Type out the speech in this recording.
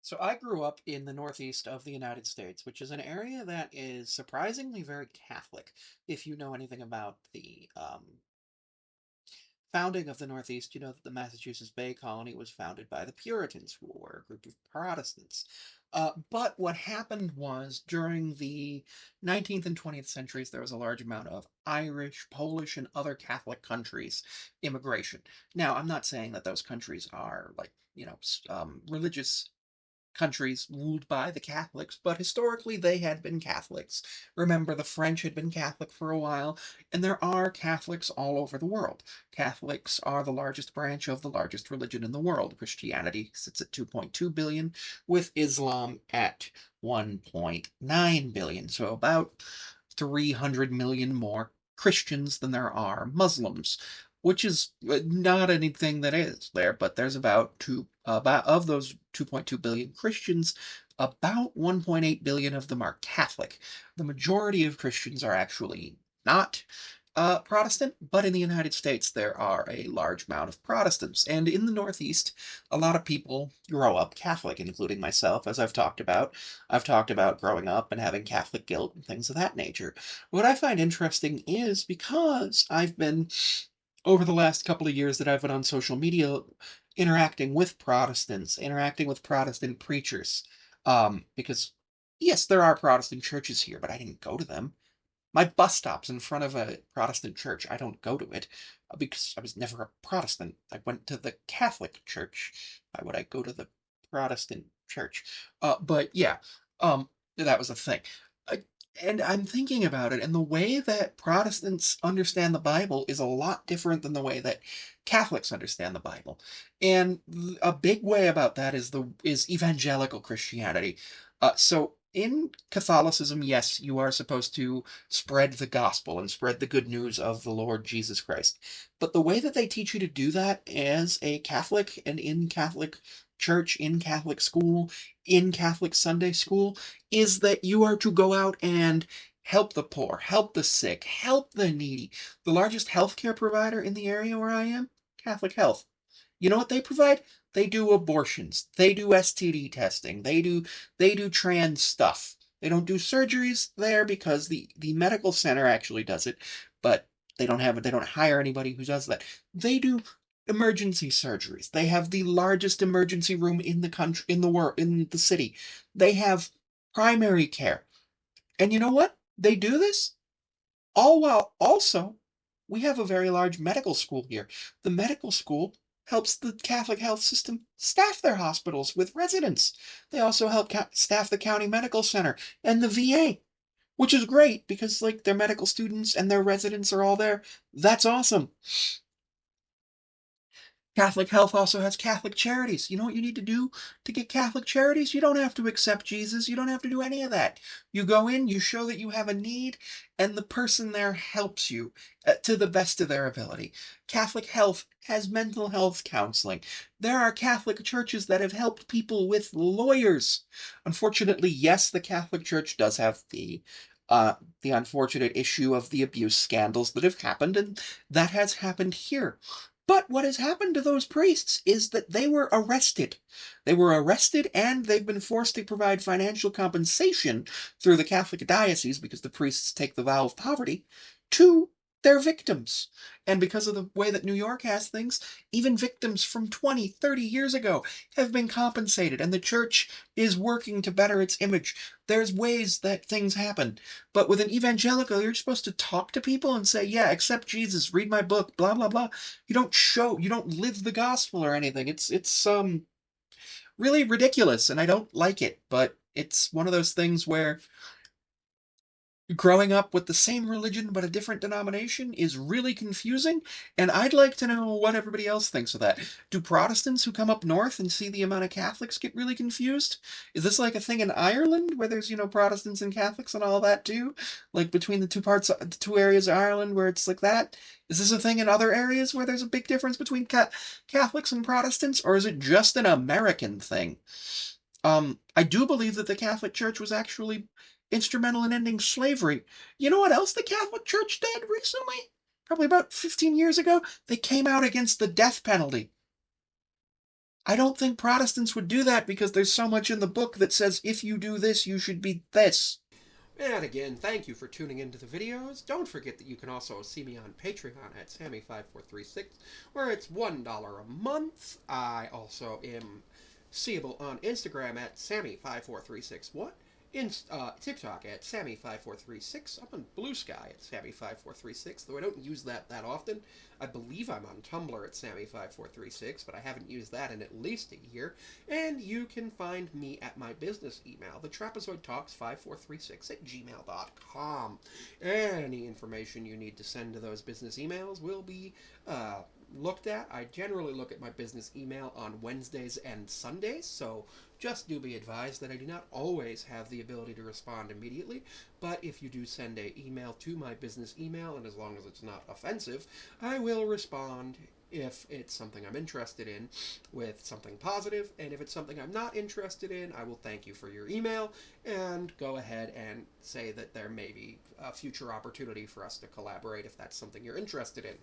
So I grew up in the Northeast of the United States, which is an area that is surprisingly very Catholic. If you know anything about the founding of the Northeast, you know that the Massachusetts Bay Colony was founded by the Puritans, who were a group of Protestants. But what happened was during the 19th and 20th centuries, there was a large amount of Irish, Polish, and other Catholic countries immigration. Now, I'm not saying that those countries are like, religious countries ruled by the Catholics, but historically they had been Catholics. Remember, the French had been Catholic for a while, and there are Catholics all over the world. Catholics are the largest branch of the largest religion in the world. Christianity sits at 2.2 billion, with Islam at 1.9 billion, so about 300 million more Christians than there are Muslims, which is not anything that is there, but there's about of those 2.2 billion Christians, about 1.8 billion of them are Catholic. The majority of Christians are actually not Protestant, but in the United States there are a large amount of Protestants, and in the Northeast, a lot of people grow up Catholic, including myself, as I've talked about. I've talked about growing up and having Catholic guilt and things of that nature. What I find interesting is because I've been over the last couple of years that I've been on social media interacting with Protestants, interacting with Protestant preachers. Because, yes, there are Protestant churches here, but I didn't go to them. My bus stop's in front of a Protestant church. I don't go to it because I was never a Protestant. I went to the Catholic church. Why would I go to the Protestant church? But yeah, that was a thing. Uh, and I'm thinking about it, and the way that Protestants understand the Bible is a lot different than the way that Catholics understand the Bible. And a big way about that is evangelical Christianity. So in Catholicism, yes, you are supposed to spread the gospel and spread the good news of the Lord Jesus Christ. But the way that they teach you to do that as a Catholic and in Catholic church, in Catholic school, in Catholic Sunday school, is that you are to go out and help the poor, help the sick, help the needy. The largest healthcare provider in the area where I am, Catholic Health. You know what they provide? They do abortions. They do STD testing. They do trans stuff. They don't do surgeries there because the medical center actually does it, but they don't hire anybody who does that. They do emergency surgeries. They have the largest emergency room in the country, in the world, in the city. They have primary care. And you know what? They do this all while also we have a very large medical school here. The medical school helps the Catholic health system staff their hospitals with residents. They also help staff the county medical center and the VA, which is great because like their medical students and their residents are all there. That's awesome. Catholic Health also has Catholic Charities. You know what you need to do to get Catholic Charities? You don't have to accept Jesus. You don't have to do any of that. You go in, you show that you have a need, and the person there helps you to the best of their ability. Catholic Health has mental health counseling. There are Catholic churches that have helped people with lawyers. Unfortunately, yes, the Catholic Church does have the unfortunate issue of the abuse scandals that have happened, and that has happened here. But what has happened to those priests is that they were arrested. They were arrested and they've been forced to provide financial compensation through the Catholic diocese because the priests take the vow of poverty to their victims. And because of the way that New York has things, even victims from 20, 30 years ago have been compensated, and the church is working to better its image. There's ways that things happen. But with an evangelical, you're supposed to talk to people and say, yeah, accept Jesus, read my book, blah, blah, blah. You don't live the gospel or anything. It's really ridiculous and I don't like it, but it's one of those things where growing up with the same religion but a different denomination is really confusing, and I'd like to know what everybody else thinks of that. Do Protestants who come up north and see the amount of Catholics get really confused? Is this like a thing in Ireland where there's, Protestants and Catholics and all that too? Like between the two areas of Ireland where it's like that? Is this a thing in other areas where there's a big difference between Catholics and Protestants, or is it just an American thing? I do believe that the Catholic Church was actually instrumental in ending slavery. You know what else the Catholic Church did recently? Probably about 15 years ago, they came out against the death penalty. I don't think Protestants would do that because there's so much in the book that says if you do this, you should be this. And again, thank you for tuning into the videos. Don't forget that you can also see me on Patreon at Sammy5436, where it's $1 a month. I also am seeable on Instagram at Sammy5436. What? TikTok at Sammy5436. I'm on Blue Sky at Sammy5436, though I don't use that often. I believe I'm on Tumblr at Sammy5436, but I haven't used that in at least a year. And you can find me at my business email, thetrapezoidtalks5436 at gmail.com. Any information you need to send to those business emails will be looked at. I generally look at my business email on Wednesdays and Sundays, so just do be advised that I do not always have the ability to respond immediately, but if you do send an email to my business email, and as long as it's not offensive, I will respond if it's something I'm interested in with something positive, and if it's something I'm not interested in, I will thank you for your email and go ahead and say that there may be a future opportunity for us to collaborate if that's something you're interested in.